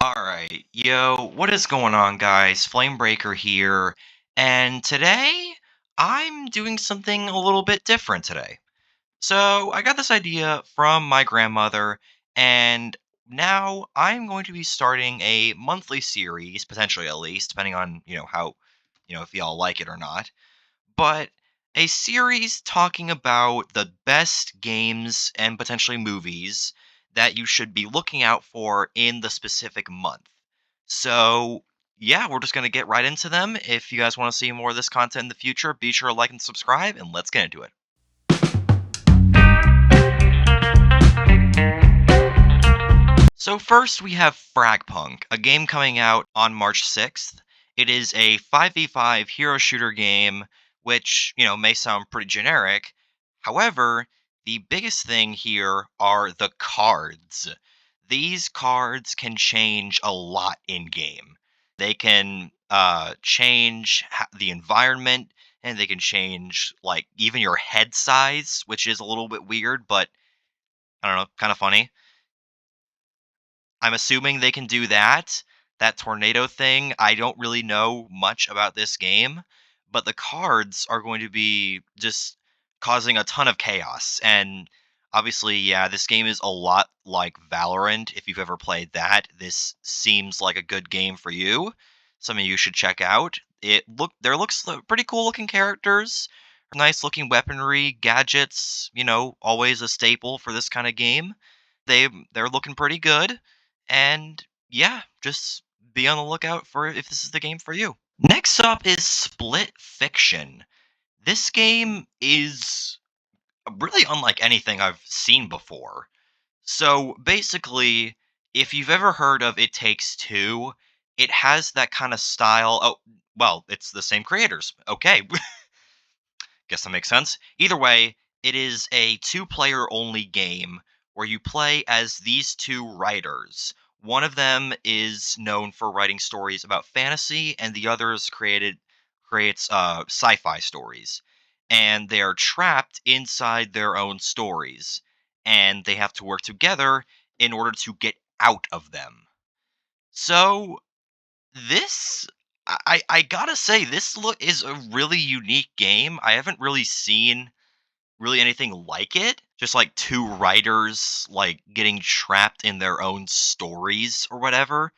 Alright, yo, what is going on, guys? Flamebreaker here, and today I'm doing something a little bit different today. So, I got this idea from my grandmother, and now I'm going to be starting a monthly series, potentially at least, depending on, how, if y'all like it or not. But a series talking about the best games and potentially movies that you should be looking out for in the specific month. So, yeah, we're just going to get right into them. If you guys want to see more of this content in the future, be sure to like and subscribe, and let's get into it. So, first we have Fragpunk, a game coming out on March 6th. It is a 5v5 hero shooter game, which, may sound pretty generic. However, the biggest thing here are the cards. These cards can change a lot in game. They can change the environment, and they can change, like, even your head size, which is a little bit weird, but I don't know, kind of funny. I'm assuming they can do that. That tornado thing, I don't really know much about this game, but the cards are going to be just causing a ton of chaos. And obviously, yeah, this game is a lot like Valorant. If you've ever played that, this seems like a good game for you. Some of you should check out. Pretty cool looking characters, nice looking weaponry, gadgets, always a staple for this kind of game. They're looking pretty good, and yeah, just be on the lookout for if this is the game for you. Next up is Split Fiction. This game is really unlike anything I've seen before. So basically, if you've ever heard of It Takes Two, it has that kind of style. Oh, well, it's the same creators. Okay, guess that makes sense. Either way, it is a two-player only game where you play as these two writers. One of them is known for writing stories about fantasy, and the other is creates sci-fi stories. And they are trapped inside their own stories, and they have to work together in order to get out of them. So this I gotta say, this look is a really unique game. I haven't really seen really anything like it. Just like two writers like getting trapped in their own stories or whatever.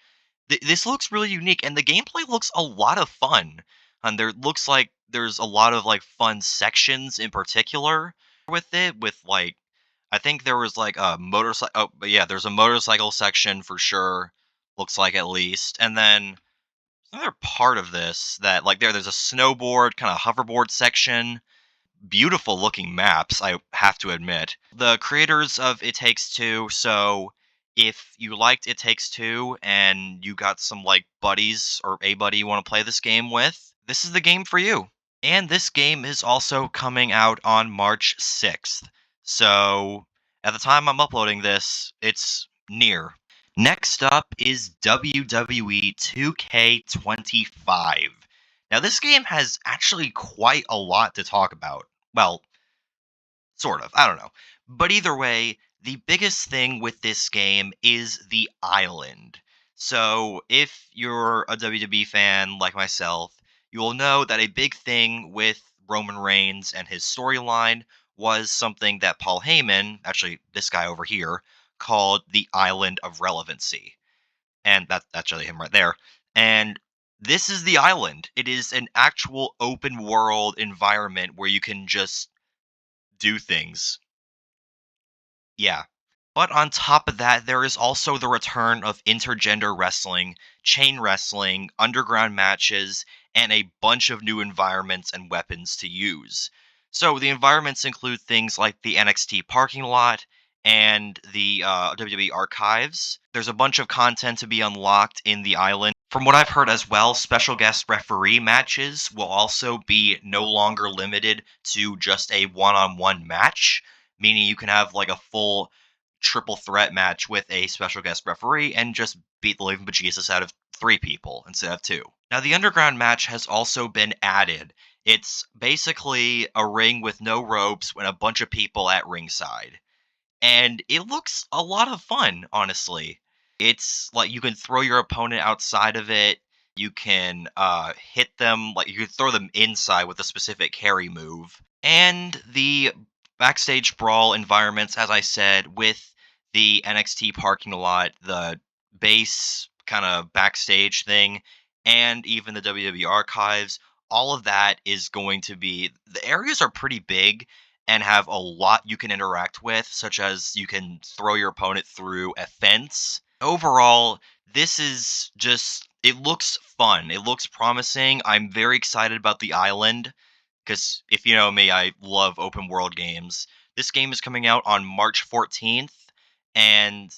This looks really unique, and the gameplay looks a lot of fun. And there looks like there's a lot of like fun sections in particular with it. With like, I think there was like a motorcycle. Oh, but yeah, there's a motorcycle section for sure. Looks like at least, and then another part of this that like there's a snowboard kind of hoverboard section. Beautiful looking maps, I have to admit. The creators of It Takes Two, so if you liked It Takes Two and you got some like buddies or a buddy you want to play this game with, this is the game for you. And this game is also coming out on March 6th. So at the time I'm uploading this, it's near. Next up is WWE 2K25. Now, this game has actually quite a lot to talk about. Well, sort of. I don't know. But either way, the biggest thing with this game is the island. So, if you're a WWE fan like myself, you will know that a big thing with Roman Reigns and his storyline was something that Paul Heyman, actually this guy over here, called the Island of Relevancy. And that's actually him right there. And this is the island. It is an actual open world environment where you can just do things. Yeah. But on top of that, there is also the return of intergender wrestling, chain wrestling, underground matches, and a bunch of new environments and weapons to use. So the environments include things like the NXT parking lot and the WWE archives. There's a bunch of content to be unlocked in the island. From what I've heard as well, special guest referee matches will also be no longer limited to just a one-on-one match, meaning you can have like a full triple threat match with a special guest referee and just beat the living bejesus out of three people instead of two. Now, the underground match has also been added. It's basically a ring with no ropes and a bunch of people at ringside. And it looks a lot of fun, honestly. It's like you can throw your opponent outside of it. You can hit them, like you can throw them inside with a specific carry move. And the backstage brawl environments, as I said, with the NXT parking lot, the base kind of backstage thing, and even the WWE archives, all of that is going to be, the areas are pretty big and have a lot you can interact with, such as you can throw your opponent through a fence. Overall, this is just, it looks fun. It looks promising. I'm very excited about the island because if you know me, I love open world games. This game is coming out on March 14th, and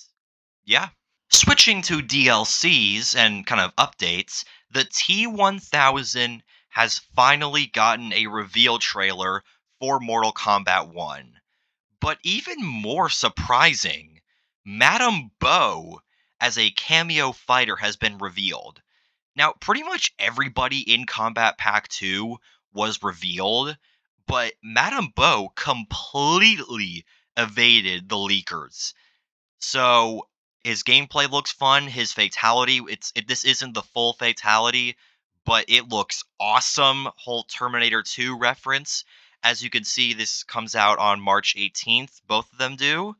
yeah. Switching to DLCs and kind of updates, the T1000 has finally gotten a reveal trailer for Mortal Kombat 1. But even more surprising, Madame Bo as a cameo fighter has been revealed. Now, pretty much everybody in Combat Pack 2 was revealed, but Madame Bo completely evaded the leakers. So his gameplay looks fun. His fatality, this isn't the full fatality, but it looks awesome. Whole Terminator 2 reference. As you can see, this comes out on March 18th. Both of them do.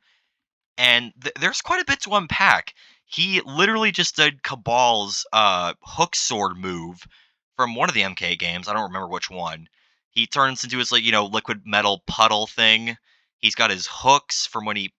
And there's quite a bit to unpack. He literally just did Cabal's hook sword move from one of the MK games. I don't remember which one. He turns into his, like, liquid metal puddle thing. He's got his hooks from when he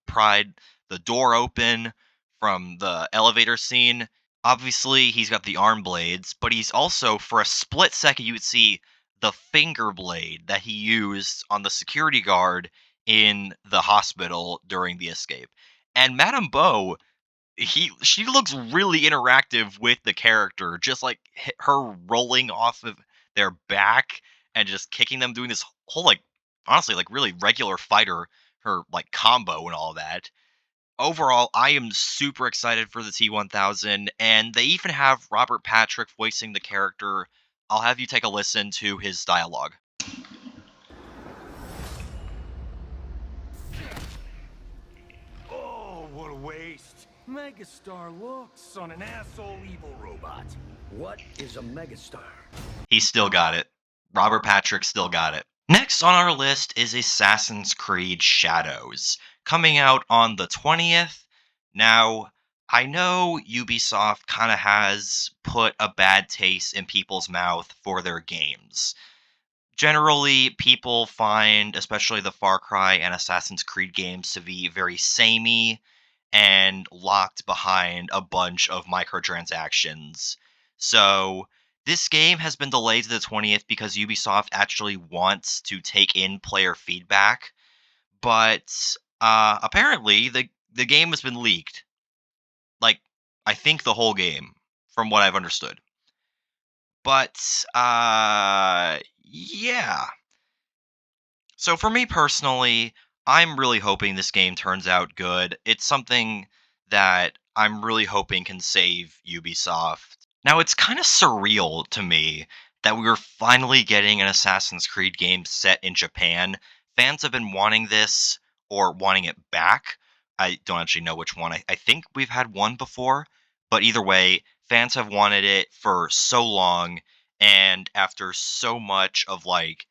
pried the door open from the elevator scene. Obviously, he's got the arm blades, but he's also, for a split second, you would see the finger blade that he used on the security guard in the hospital during the escape. And Madame Bo, she looks really interactive with the character, just like her rolling off of their back and just kicking them, doing this whole, like, honestly, like, really regular fighter, her, like, combo and all that. Overall, I am super excited for the T1000, and they even have Robert Patrick voicing the character. I'll have you take a listen to his dialogue. Oh, what a waste. Megastar looks on an asshole evil robot. What is a megastar? He still got it. Robert Patrick still got it. Next on our list is Assassin's Creed Shadows, coming out on the 20th. Now, I know Ubisoft kind of has put a bad taste in people's mouth for their games. Generally, people find, especially the Far Cry and Assassin's Creed games, to be very samey and locked behind a bunch of microtransactions. So, this game has been delayed to the 20th because Ubisoft actually wants to take in player feedback, but apparently the game has been leaked. Like, I think the whole game, from what I've understood. But yeah. So for me personally, I'm really hoping this game turns out good. It's something that I'm really hoping can save Ubisoft. Now, it's kind of surreal to me that we were finally getting an Assassin's Creed game set in Japan. Fans have been wanting this or wanting it back. I don't actually know which one. I think we've had one before, but either way, fans have wanted it for so long. And after so much of like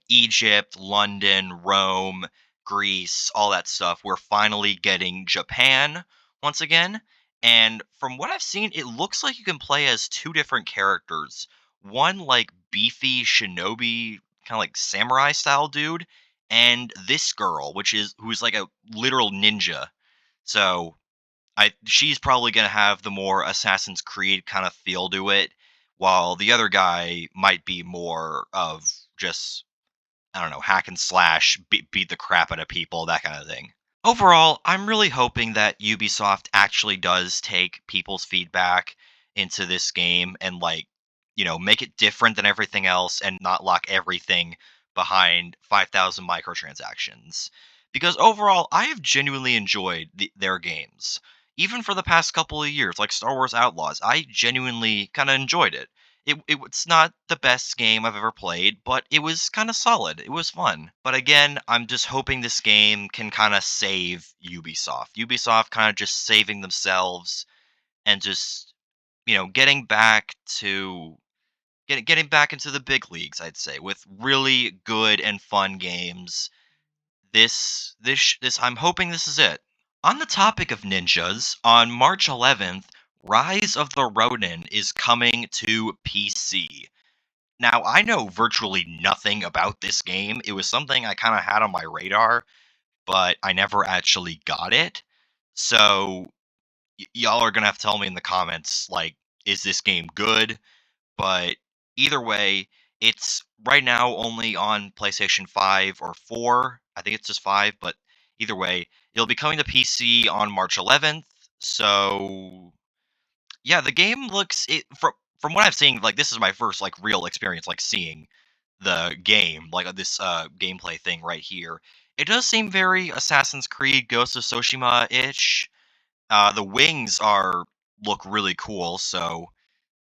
Egypt, London, Rome, Greece, all that stuff. We're finally getting Japan once again. And from what I've seen, it looks like you can play as two different characters. One like beefy shinobi, kind of like samurai style dude, and this girl, who's like a literal ninja. So she's probably gonna have the more Assassin's Creed kind of feel to it, while the other guy might be more of just, I don't know, hack and slash, beat the crap out of people, that kind of thing. Overall, I'm really hoping that Ubisoft actually does take people's feedback into this game and, like, make it different than everything else and not lock everything behind 5,000 microtransactions. Because overall, I have genuinely enjoyed their games. Even for the past couple of years, like Star Wars Outlaws, I genuinely kind of enjoyed it. It's not the best game I've ever played, but it was kind of solid. It was fun. But again, I'm just hoping this game can kind of save Ubisoft. Ubisoft kind of just saving themselves and just, getting back to getting back into the big leagues, I'd say, with really good and fun games. This I'm hoping this is it. On the topic of ninjas, on March 11th, Rise of the Ronin is coming to PC. Now, I know virtually nothing about this game. It was something I kind of had on my radar, but I never actually got it. So, y'all are going to have to tell me in the comments, like, is this game good? But either way, it's right now only on PlayStation 5 or 4. I think it's just 5, but either way, it'll be coming to PC on March 11th. So, yeah, the game looks from what I've seen, like this is my first like real experience like seeing the game, like this gameplay thing right here. It does seem very Assassin's Creed Ghost of Tsushima-ish. The wings are look really cool, so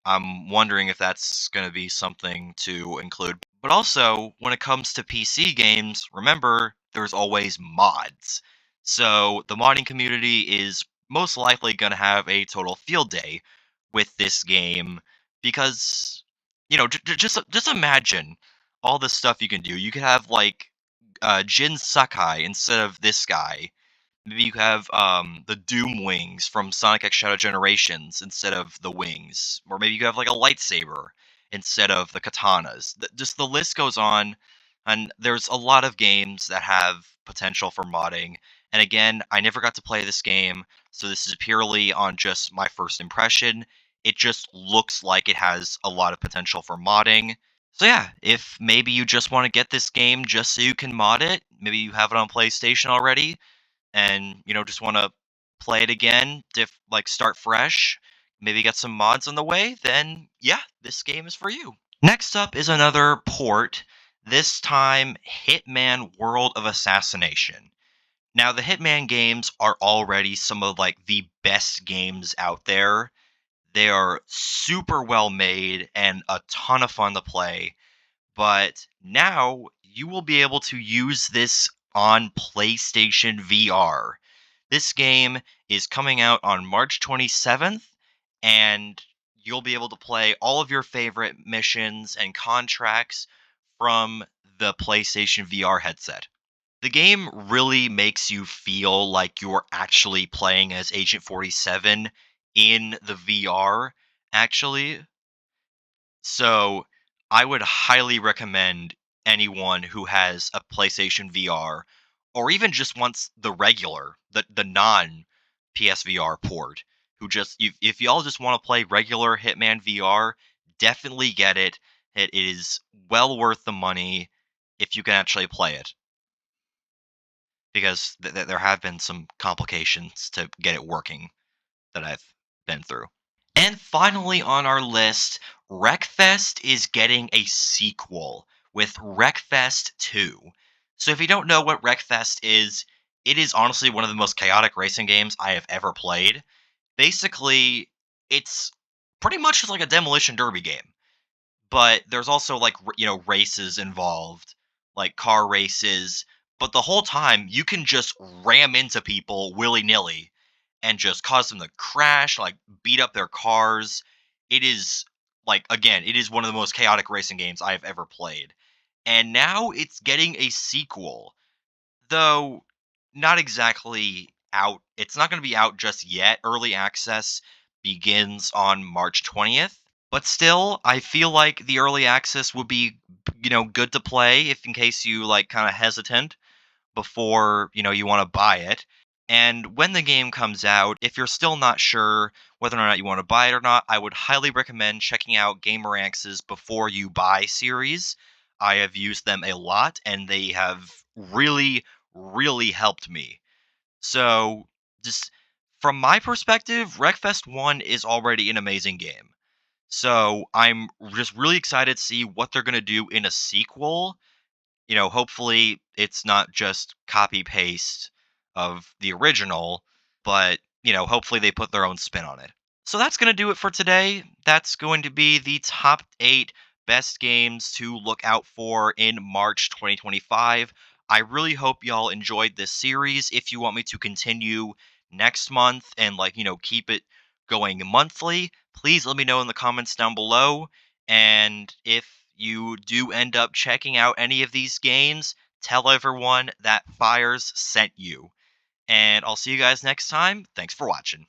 I'm wondering if that's going to be something to include. But also, when it comes to PC games, remember there's always mods. So the modding community is most likely going to have a total field day with this game because just imagine all the stuff you can do. You could have like Jin Sakai instead of this guy. Maybe you have the Doom wings from Sonic X Shadow Generations instead of the wings, or maybe you have like a lightsaber instead of the katanas. Just the list goes on, and there's a lot of games that have potential for modding. And again, I never got to play this game, so this is purely on just my first impression. It just looks like it has a lot of potential for modding. So yeah, if maybe you just want to get this game just so you can mod it, maybe you have it on PlayStation already and just want to play it again, like start fresh, maybe get some mods on the way, then yeah, this game is for you. Next up is another port, this time Hitman World of Assassination. Now the Hitman games are already some of like the best games out there. They are super well made and a ton of fun to play, but now you will be able to use this on PlayStation VR. This game is coming out on March 27th, and you'll be able to play all of your favorite missions and contracts from the PlayStation VR headset. The game really makes you feel like you're actually playing as Agent 47 in the VR, actually. So, I would highly recommend anyone who has a PlayStation VR or even just wants the regular, the non PSVR port, who just if y'all just want to play regular Hitman VR, definitely get it. It is well worth the money if you can actually play it because there have been some complications to get it working that I've been through. And finally on our list, Wreckfest is getting a sequel with Wreckfest 2. So if you don't know what Wreckfest is, it is honestly one of the most chaotic racing games I have ever played. Basically, it's pretty much just like a demolition derby game, but there's also like races involved, like car races, but the whole time you can just ram into people willy-nilly and just cause them to crash, like beat up their cars. It is like again, it is one of the most chaotic racing games I've ever played. And now it's getting a sequel, though not exactly out. It's not going to be out just yet. Early access begins on March 20th. But still, I feel like the early access would be, good to play if in case you like kind of hesitant before, you want to buy it. And when the game comes out, if you're still not sure whether or not you want to buy it or not, I would highly recommend checking out GamerAnx's Before You Buy series. I have used them a lot and they have really, really helped me. So, just from my perspective, Wreckfest 1 is already an amazing game. So, I'm just really excited to see what they're going to do in a sequel. Hopefully it's not just copy paste of the original, but hopefully they put their own spin on it. So that's going to do it for today. That's going to be the top 8 best games to look out for in March 2025. I really hope y'all enjoyed this series. If you want me to continue next month and keep it going monthly, please let me know in the comments down below. And if you do end up checking out any of these games, tell everyone that Fires sent you. And I'll see you guys next time. Thanks for watching.